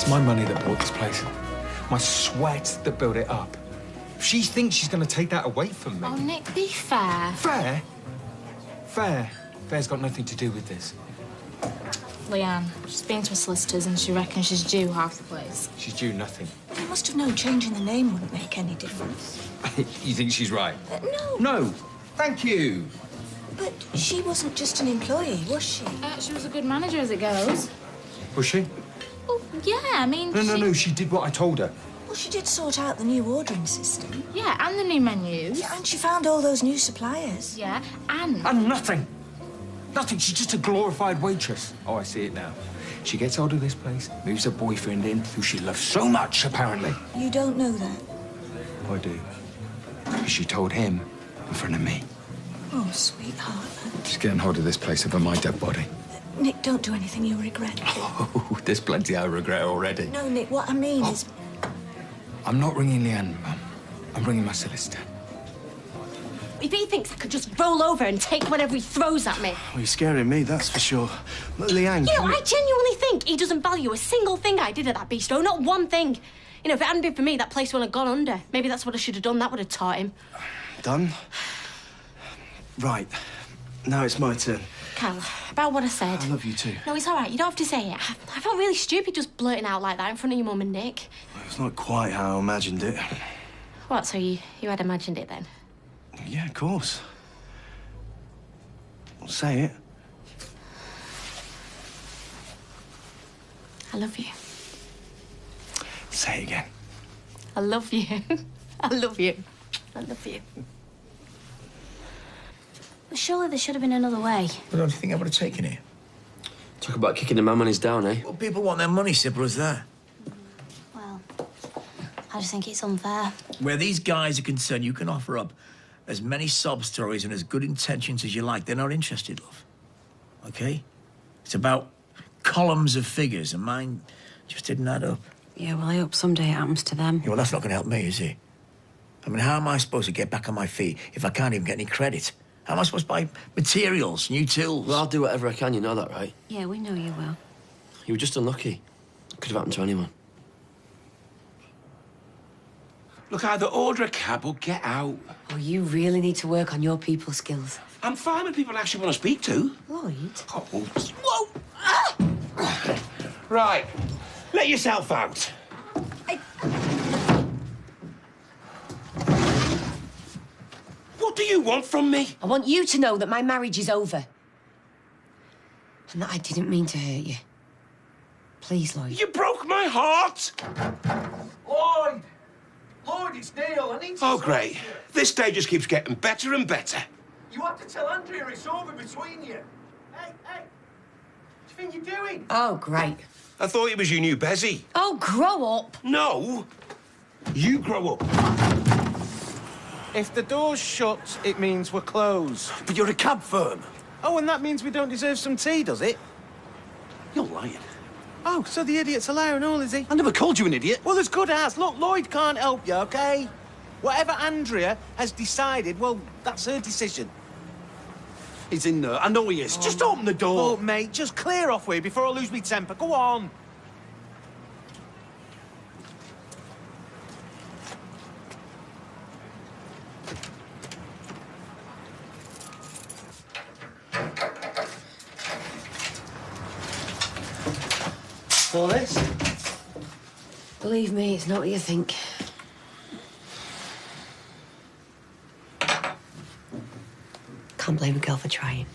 It's my money that bought this place. My sweat that built it up. If she thinks she's going to take that away from me... Oh, Nick, be fair. Fair? Fair? Fair's got nothing to do with this. Leanne, she's been to her solicitors and she reckons she's due half the place. She's due nothing. You must have known changing the name wouldn't make any difference. You think she's right? No. No. Thank you. But she wasn't just an employee, was she? She was a good manager as it goes. Was she? Well, yeah, I mean, No, she did what I told her. Well, she did sort out the new ordering system. Yeah, and the new menus. Yeah, and she found all those new suppliers. Yeah, and... And nothing. Nothing. She's just a glorified waitress. Oh, I see it now. She gets hold of this place, moves her boyfriend in, who she loves so much, apparently. You don't know that? I do. Because she told him in front of me. Oh, sweetheart. She's getting hold of this place over my dead body. Nick, don't do anything you'll regret. Oh, there's plenty I regret already. No, Nick, what I mean is... I'm not ringing Leanne, Mum. I'm ringing my solicitor. If he thinks I could just roll over and take whatever he throws at me... Well, you're scaring me, that's for sure. Look, Leanne... You know, I genuinely think he doesn't value a single thing I did at that bistro, not one thing. You know, if it hadn't been for me, that place would have gone under. Maybe that's what I should have done. That would have taught him. Done? Right. Now it's my turn. Cal, about what I said. I love you too. No, it's all right. You don't have to say it. I felt really stupid just blurting out like that in front of your mum and Nick. It's not quite how I imagined it. What, so you had imagined it then? Yeah, of course. Well, say it. I love you. Say it again. I love you. I love you. I love you. But surely there should have been another way. Well, don't you think I would have taken it? Talk about kicking the man when he's down, eh? Well, people want their money, simple as that. Well, I just think it's unfair. Where these guys are concerned, you can offer up as many sob stories and as good intentions as you like. They're not interested, love. OK? It's about columns of figures, and mine just didn't add up. Yeah, well, I hope someday it happens to them. Yeah, well, that's not going to help me, is it? I mean, how am I supposed to get back on my feet if I can't even get any credit? How am I supposed to buy materials, new tools? Well, I'll do whatever I can, you know that, right? Yeah, we know you will. You were just unlucky. It could have happened to anyone. Look, either order a cab or get out. Oh, you really need to work on your people skills. I'm fine with people I actually want to speak to. Lloyd? Oh, whoa! Ah! Right. Let yourself out. What do you want from me? I want you to know that my marriage is over. And that I didn't mean to hurt you. Please, Lloyd. You broke my heart. Lloyd! Lloyd, it's Neil. I need to... Oh, great. This day just keeps getting better and better. You have to tell Andrea it's over between you. Hey! What do you think you're doing? Oh, great. I thought it was your new Bezzy. Oh, grow up. No. You grow up. If the door's shut, it means we're closed. But you're a cab firm. Oh, and that means we don't deserve some tea, does it? You're lying. Oh, so the idiot's a liar and all, is he? I never called you an idiot. Well, as good as. Look, Lloyd can't help you, OK? Whatever Andrea has decided, well, that's her decision. He's in there. I know he is. Just open the door. Look, mate, just clear off with before I lose my temper. Go on. All this? Believe me, it's not what you think. Can't blame a girl for trying.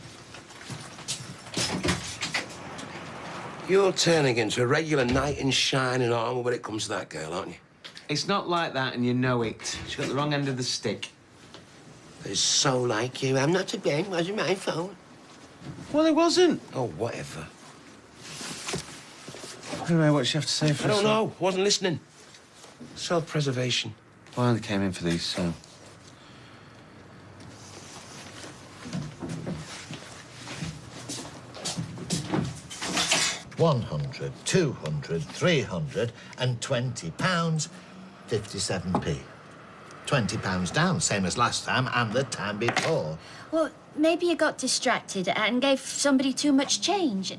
You're turning into a regular knight in shining armour when it comes to that girl, aren't you? It's not like that, and you know it. She got the wrong end of the stick. It's so like you. I'm not to blame. Wasn't my phone. Well, it wasn't. Oh, whatever. Anyway, what does she have to say for I don't know. Wasn't listening. Self-preservation. Well, I only came in for these, so... 100, 200, 300 and £20, 57p. £20 down, same as last time and the time before. Well, maybe you got distracted and gave somebody too much change.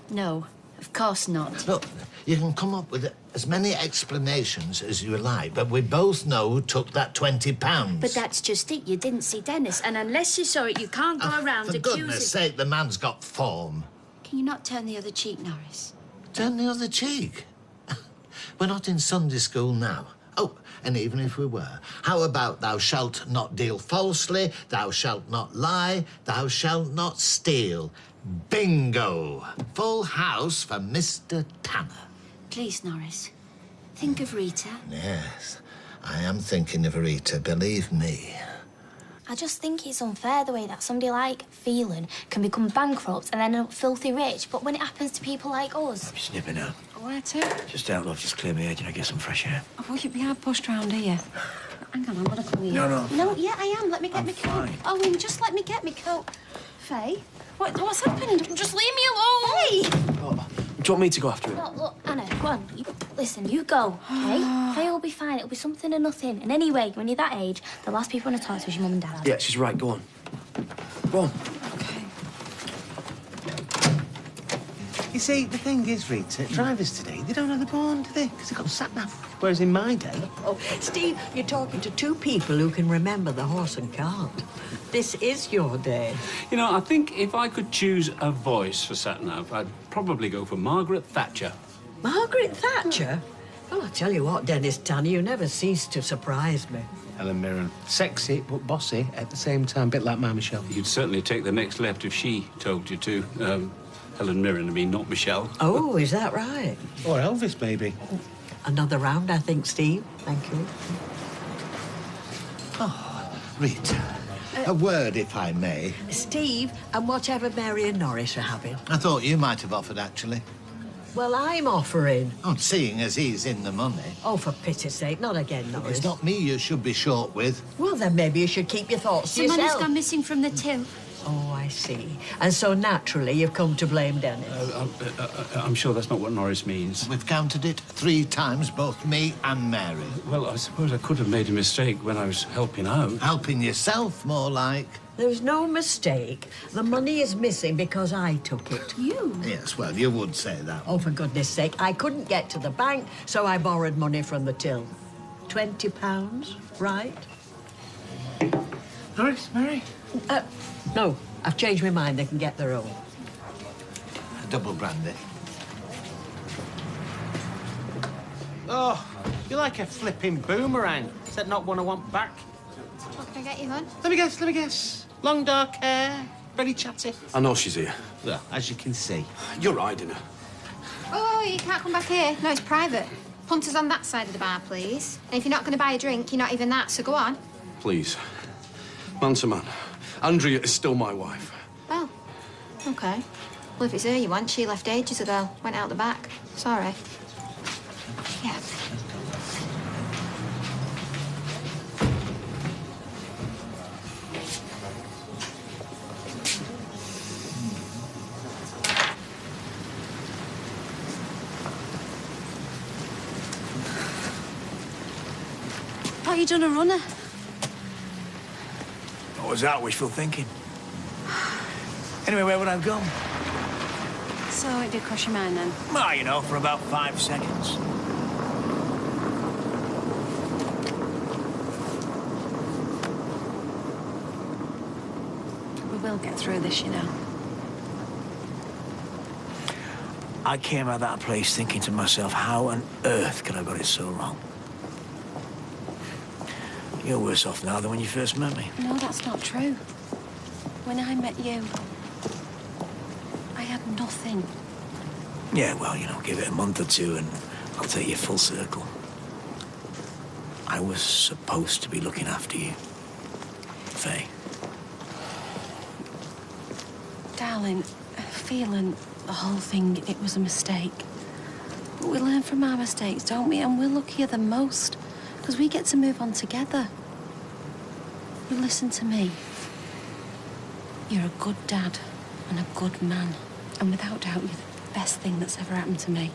No, Of course not. Look, you can come up with as many explanations as you like, but we both know who took that £20. But that's just it. You didn't see Dennis, and unless you saw it, you can't go around For accusing... goodness sake, the man's got form. Can you not turn the other cheek, Norris? Turn the other cheek? We're not in Sunday school now. Oh, and even if we were, how about thou shalt not deal falsely, thou shalt not lie, thou shalt not steal? Bingo! Full house for Mr. Tanner. Please, Norris, think of Rita. Yes, I am thinking of Rita, believe me. I just think it's unfair the way that somebody like Phelan can become bankrupt and then end up filthy rich, but when it happens to people like us... I'm snipping out. Where to? Just out, love. Just clear my head and I get some fresh air. Oh, you'd be hard pushed round here. Hang on, I'm gonna come here. No. No, yeah, I am. Let me get my coat. Owen, just let me get my coat. Faye? What's happening? Just leave me alone. Faye! Oh, do you want me to go after him? Look, Anna, go on. Listen, you go, okay? Faye will be fine. It'll be something or nothing. And anyway, when you're that age, the last people want to talk to is your mum and dad. Yeah, she's right. Go on. Go on. You see, the thing is, Rita, drivers today, they don't have the born, do they? Because they've got sat-nav. Whereas in my day... Oh, Steve, you're talking to two people who can remember the horse and cart. This is your day. You know, I think if I could choose a voice for sat-nav, I'd probably go for Margaret Thatcher. Margaret Thatcher? Well, I tell you what, Dennis Tanner, you never cease to surprise me. Helen Mirren. Sexy, but bossy at the same time. A bit like my Michelle. You'd certainly take the next left if she told you to. Helen Mirren, I mean, not Michelle. Oh, is that right? Or Elvis, maybe. Another round, I think, Steve. Thank you. Oh, Rita, a word, if I may. Steve, and whatever Mary and Norris are having. I thought you might have offered, actually. Well, I'm offering. Oh, seeing as he's in the money. Oh, for pity's sake, not again, Norris. It's not me you should be short with. Well, then maybe you should keep your thoughts to Someone has yourself. gone missing from the till. Oh, I see. And so, naturally, you've come to blame Dennis. I'm sure that's not what Norris means. We've counted it 3 times, both me and Mary. Well, I suppose I could have made a mistake when I was helping out. Helping yourself, more like. There's no mistake. The money is missing because I took it. You? Yes, well, you would say that. Oh, for goodness sake. I couldn't get to the bank, so I borrowed money from the till. £20, right? Norris, Mary? No, I've changed my mind. They can get their own. A double brandy. Oh, you're like a flipping boomerang. Is that not one I want back? What can I get you, hon? Let me guess. Long dark hair, very chatty. I know she's here. Well, as you can see. You're hiding her. Oh, you can't come back here. No, it's private. Punter's on that side of the bar, please. And if you're not going to buy a drink, you're not even that, so go on. Please. Man to man. Andrea is still my wife. Oh, OK. Well, if it's her you want, she left ages ago. Went out the back. Sorry. Yeah. Thought you'd done a runner. What was that, wishful thinking? Anyway, where would I have gone? So it did cross your mind then? Well, you know, for about 5 seconds. We will get through this, you know. I came out of that place thinking to myself, how on earth could I have got it so wrong? You're worse off now than when you first met me. No, that's not true. When I met you, I had nothing. Yeah, well, you know, give it a month or two and I'll take you full circle. I was supposed to be looking after you, Faye. Darling, feeling the whole thing, it was a mistake. But we learn from our mistakes, don't we? And we're luckier than most, because we get to move on together. You listen to me. You're a good dad and a good man. And without doubt, you're the best thing that's ever happened to me.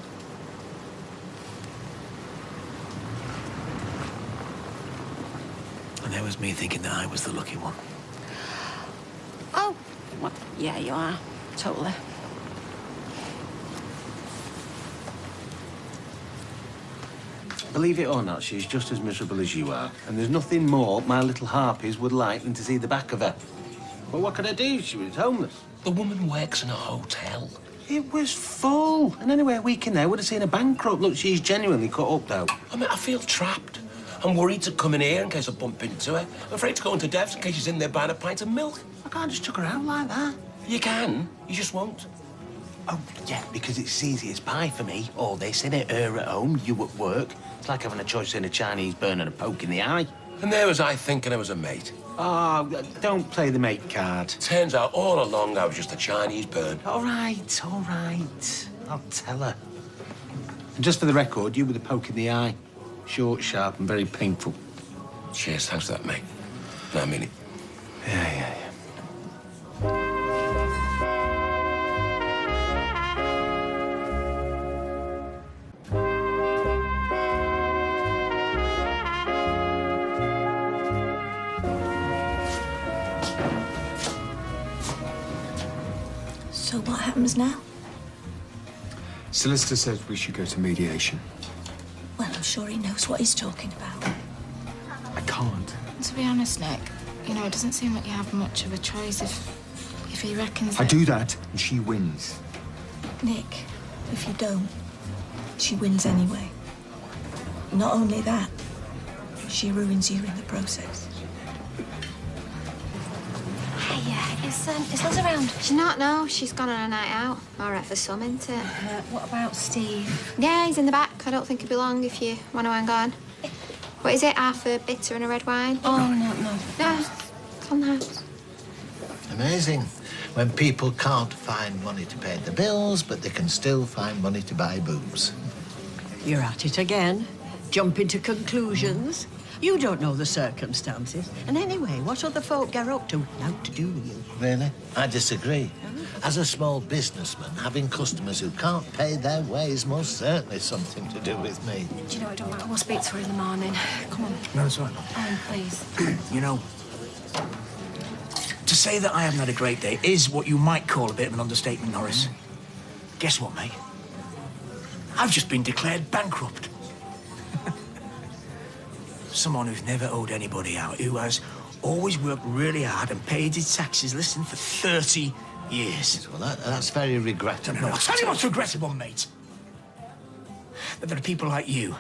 And there was me thinking that I was the lucky one. Oh, well, yeah, you are. Totally. Believe it or not, she's just as miserable as you are. And there's nothing more my little harpies would like than to see the back of her. But what could I do? She was homeless. The woman works in a hotel. It was full. And anyway, a week in there would have seen her bankrupt. Look, she's genuinely cut up, though. I mean, I feel trapped. I'm worried to come in here in case I bump into her. I'm afraid to go into Dev's in case she's in there buying a pint of milk. I can't just chuck her out like that. You can. You just won't. Oh, yeah, because it's easy as pie for me. All this, innit? Her at home, you at work. It's like having a choice in a Chinese burn and a poke in the eye. And there was I thinking I was a mate. Oh, don't play the mate card. Turns out all along I was just a Chinese burn. All right, all right. I'll tell her. And just for the record, you were the poke in the eye. Short, sharp, and very painful. Cheers, thanks for that, mate. No, I mean it. Yeah. So what happens now? Solicitor says we should go to mediation. Well, I'm sure he knows what he's talking about. I can't. To be honest, Nick, you know, it doesn't seem like you have much of a choice if he reckons I that... do that, and she wins. Nick, if you don't, she wins anyway. Not only that, she ruins you in the process. Hey, is Liz around? She's not, no. She's gone on a night out. All right for some, isn't it? What about Steve? Yeah, he's in the back. I don't think he'll be long if you want to hang on. What is it, half a bitter and a red wine? Oh, no. No, it's on the house. Amazing. When people can't find money to pay the bills, but they can still find money to buy boobs. You're at it again. Jumping to conclusions. You don't know the circumstances. And anyway, what other folk get up to? Nothing to do with you. Really? I disagree. As a small businessman, having customers who can't pay their way is most certainly something to do with me. Do you know, it don't matter. We'll speak to her in the morning. Come on. No, it's all right. Please. You know, to say that I haven't had a great day is what you might call a bit of an understatement, Norris. Guess what, mate? I've just been declared bankrupt. Someone who's never owed anybody out, who has always worked really hard and paid his taxes, listen, for 30 years. Well, that's very regrettable. No, I'll tell you what's regrettable, mate. That there are people like you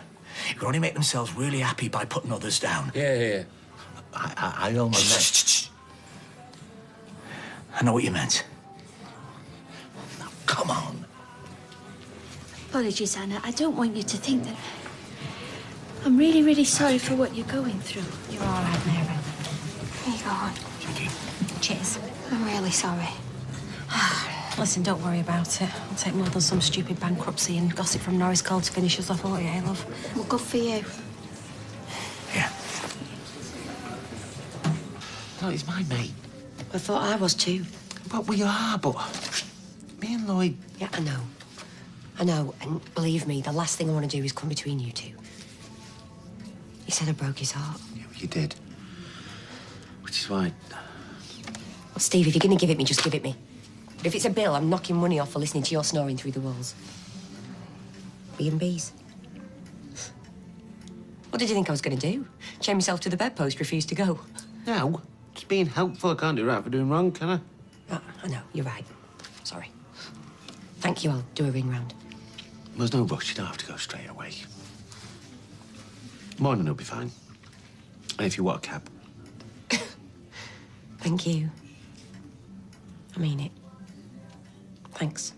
who can only make themselves really happy by putting others down. Yeah. I almost... I know what you meant. Now, come on. Apologies, Anna. I don't want you to think that... I'm really, really sorry for what you're going through. You're all right, Mary. Here you go on. Cheers. I'm really sorry. Listen, don't worry about it. I'll take more than some stupid bankruptcy and gossip from Norris Cole to finish us off, won't you, love? Well, good for you. Yeah. No, he's my mate. I thought I was too. But we are, but... Me and Lloyd... Yeah, I know. And believe me, the last thing I want to do is come between you two. He said I broke his heart. Yeah, well, you did. Which is why... Well, Steve, if you're going to give it me, just give it me. But if it's a bill, I'm knocking money off for listening to your snoring through the walls. B&Bs. What did you think I was going to do? Chain myself to the bedpost, refuse to go? No, just being helpful. I can't do right for doing wrong, can I? Oh, I know, you're right. Sorry. Thank you, I'll do a ring round. There's no rush. You don't have to go straight away. Morning will be fine. And if you want a cab. Thank you. I mean it. Thanks.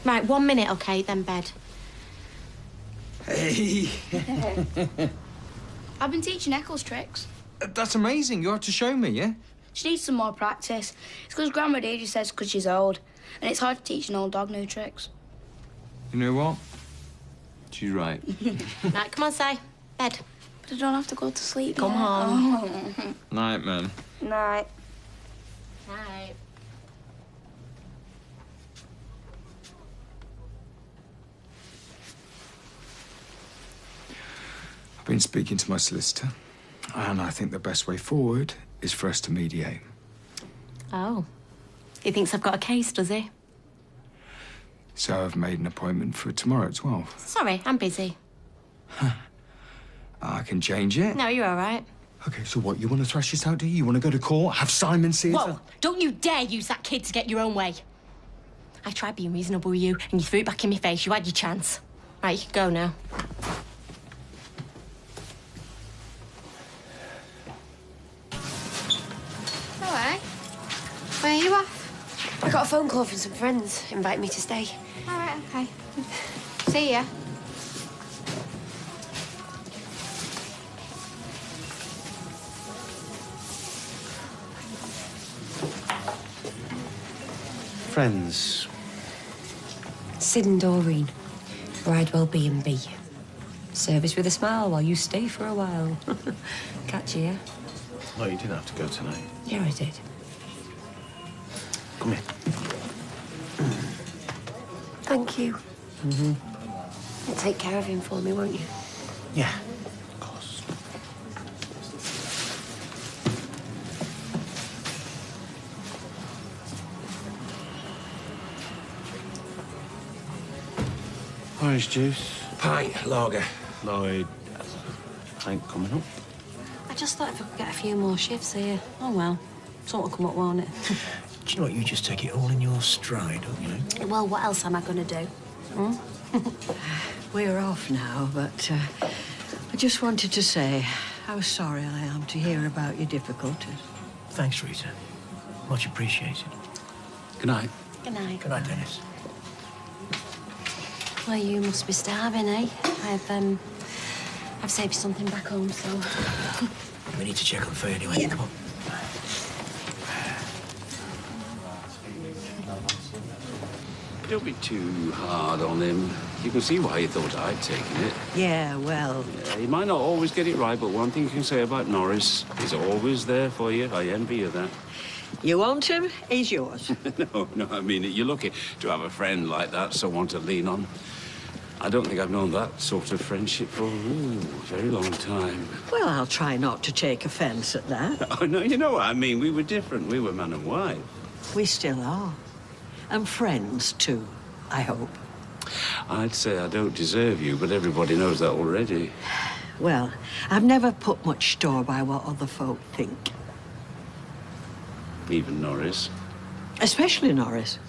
Right, 1 minute, OK, then bed. Hey. I've been teaching Eccles tricks. That's amazing. You have to show me, yeah? She needs some more practice. It's because Grandma Deidre says because she's old. And it's hard to teach an old dog new tricks. You know what? She's right. Right, come on, Si. Bed. But I don't have to go to sleep Come yet. on. Oh. Night, man. Night. Night. I've been speaking to my solicitor, and I think the best way forward is for us to mediate. Oh. He thinks I've got a case, does he? So I've made an appointment for tomorrow at 12. Sorry, I'm busy. I can change it. No, you're all right. Okay, so what? You want to thrash this out, do you? You want to go to court? Have Simon see it? Whoa! Don't you dare use that kid to get your own way. I tried being reasonable with you, and you threw it back in my face. You had your chance. Right, you can go now. All right. Where are you off? I got a phone call from some friends, invite me to stay. All right, okay. See ya. Friends. Sid and Doreen. Bridewell B&B. Service with a smile while you stay for a while. Catch you, yeah? No, you didn't have to go tonight. Yeah, I did. Come here. Thank you. You'll take care of him for me, won't you? Yeah. Orange juice. Pint, lager. Lloyd. Pint coming up. I just thought if I could get a few more shifts here. Oh, well. Something will come up, won't it? Do you know what? You just take it all in your stride, don't you? Well, what else am I going to do? We're off now, but I just wanted to say how sorry I am to hear about your difficulties. Thanks, Rita. Much appreciated. Good night. Good night. Good night, Dennis. Well, you must be starving, eh? I've saved you something back home, so... We need to check on Faye anyway. Yeah. Come on. Don't be too hard on him. You can see why he thought I'd taken it. Yeah, well... He might not always get it right, but one thing you can say about Norris, he's always there for you. I envy you that. You want him, he's yours. No, I mean, you're lucky to have a friend like that, someone to lean on. I don't think I've known that sort of friendship for a very long time. Well, I'll try not to take offence at that. Oh, no, you know what I mean. We were different. We were man and wife. We still are. And friends, too, I hope. I'd say I don't deserve you, but everybody knows that already. Well, I've never put much store by what other folk think. Even Norris. Especially Norris.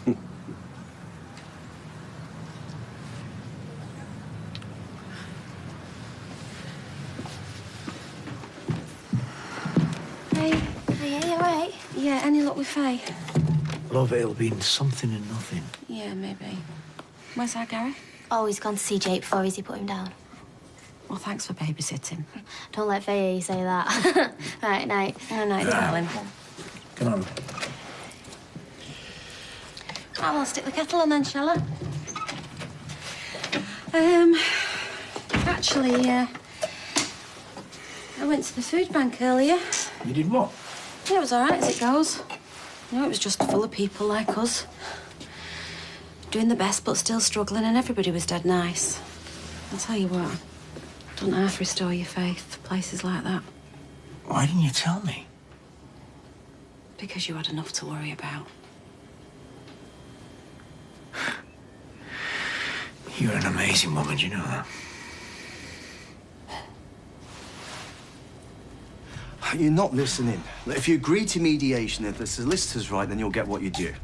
Hey, you all right? Yeah, any luck with Faye? Love, it'll be something and nothing. Yeah, maybe. Where's our Gary? Oh, he's gone to see Jake before he put him down. Well, thanks for babysitting. Don't let Faye say that. Right, night. Good night, darling. Come on. Oh, I'll stick the kettle on then, shall I? Actually, I went to the food bank earlier. You did what? Yeah, it was all right as it goes. You know, it was just full of people like us. Doing the best, but still struggling, and everybody was dead nice. I'll tell you what, don't half restore your faith, places like that. Why didn't you tell me? Because you had enough to worry about. You're an amazing woman, do you know that? You're not listening. If you agree to mediation, if the solicitor's right, then you'll get what you do.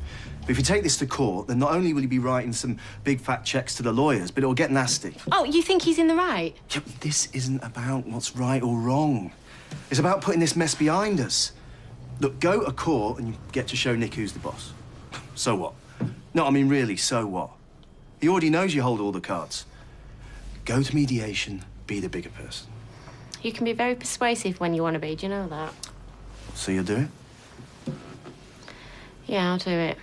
But if you take this to court, then not only will you be writing some big fat checks to the lawyers, but it'll get nasty. Oh, you think he's in the right? Yeah, but this isn't about what's right or wrong. It's about putting this mess behind us. Look, go to court and you get to show Nick who's the boss. So what? No, I mean, really, so what? He already knows you hold all the cards. Go to mediation, be the bigger person. You can be very persuasive when you want to be, do you know that? So you'll do it? Yeah, I'll do it.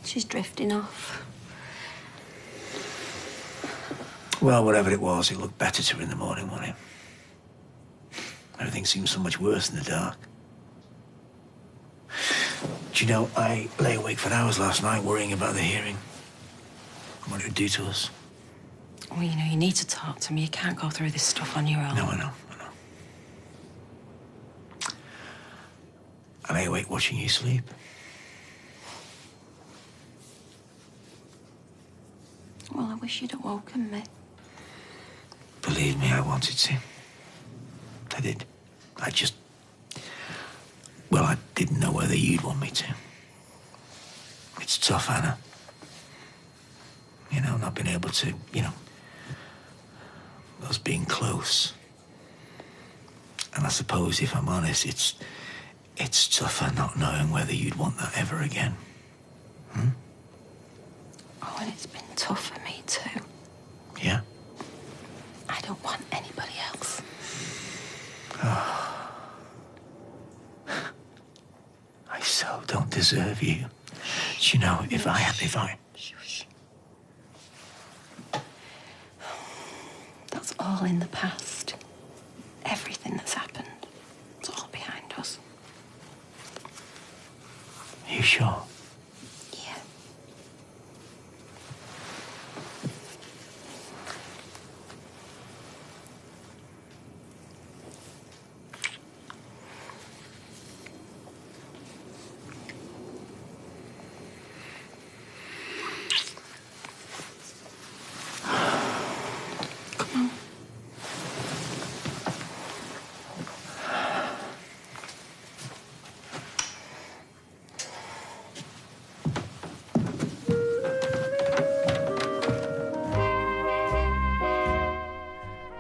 She's drifting off. Well, whatever it was, it looked better to her in the morning, wasn't it? Everything seemed so much worse in the dark. Do you know, I lay awake for hours last night worrying about the hearing. What it would do to us. Well, you know, you need to talk to me. You can't go through this stuff on your own. No, I know. I lay awake watching you sleep. Well, I wish you'd awoken me. Believe me, I wanted to. I did. Well, I didn't know whether you'd want me to. It's tough, Anna. You know, not being able to, us being close. And I suppose, if I'm honest, it's tougher not knowing whether you'd want that ever again. Hmm? Oh, and it's been tough for me too. Yeah? I don't want anybody else. Oh. I so don't deserve you. Do you know, if I... That's all in the past. Everything that's happened, it's all behind us. Are you sure? Yeah.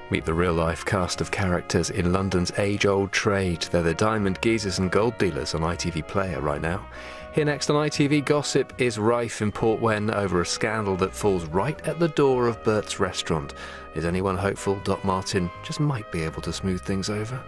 Meet the real-life cast of characters in London's age-old trade. They're the diamond geezers and gold dealers on ITV Player right now. Here next on ITV, gossip is rife in Port Wen over a scandal that falls right at the door of Bert's restaurant. Is anyone hopeful Doc Martin just might be able to smooth things over?